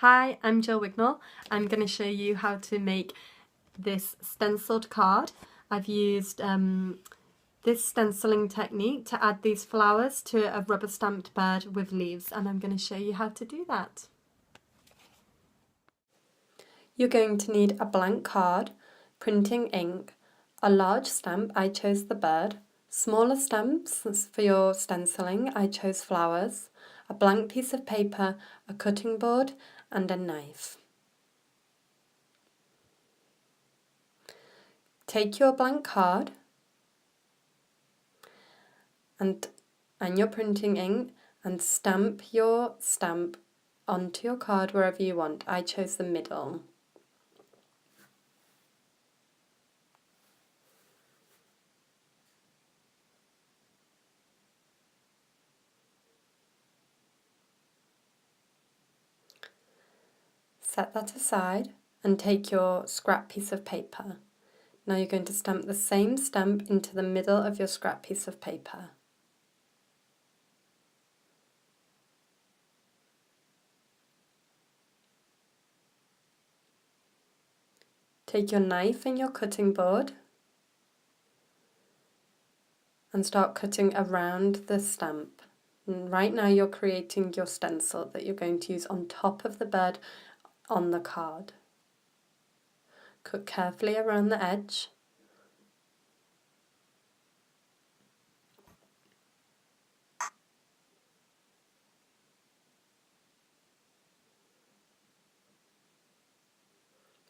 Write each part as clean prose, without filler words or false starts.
Hi, I'm Jill Wignall. I'm going to show you how to make this stenciled card. I've used this stenciling technique to add these flowers to a rubber stamped bird with leaves, and I'm going to show you how to do that. You're going to need a blank card, printing ink, a large stamp, I chose the bird, smaller stamps for your stenciling, I chose flowers, a blank piece of paper, a cutting board and a knife. Take your blank card and your printing ink and stamp your stamp onto your card wherever you want. I chose the middle. Set that aside and take your scrap piece of paper. Now you're going to stamp the same stamp into the middle of your scrap piece of paper. Take your knife and your cutting board and start cutting around the stamp. And right now you're creating your stencil that you're going to use on top of the bird on the card. Cut carefully around the edge.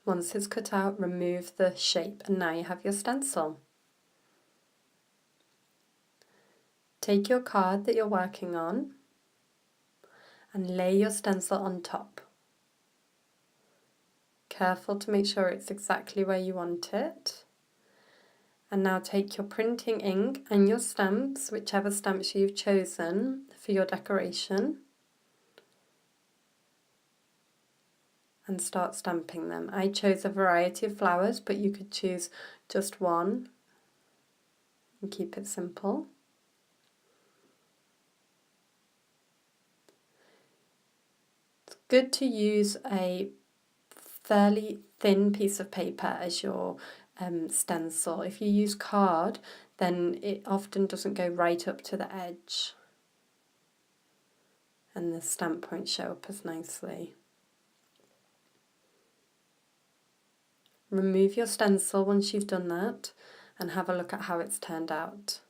Once it's cut out, remove the shape and now you have your stencil. Take your card that you're working on and lay your stencil on top. Careful to make sure it's exactly where you want it. And now take your printing ink and your stamps, whichever stamps you've chosen for your decoration, and start stamping them. I chose a variety of flowers, but you could choose just one and keep it simple. It's good to use a fairly thin piece of paper as your stencil. If you use card, then it often doesn't go right up to the edge and the stamp won't show up as nicely. Remove your stencil once you've done that and have a look at how it's turned out.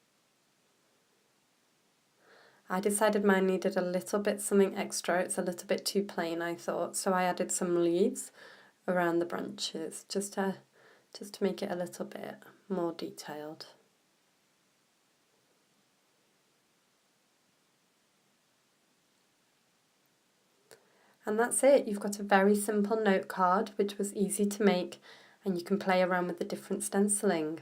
I decided mine needed a little bit something extra. It's a little bit too plain, I thought, so I added some leaves around the branches just to make it a little bit more detailed. And that's it. You've got a very simple note card which was easy to make, and you can play around with the different stenciling.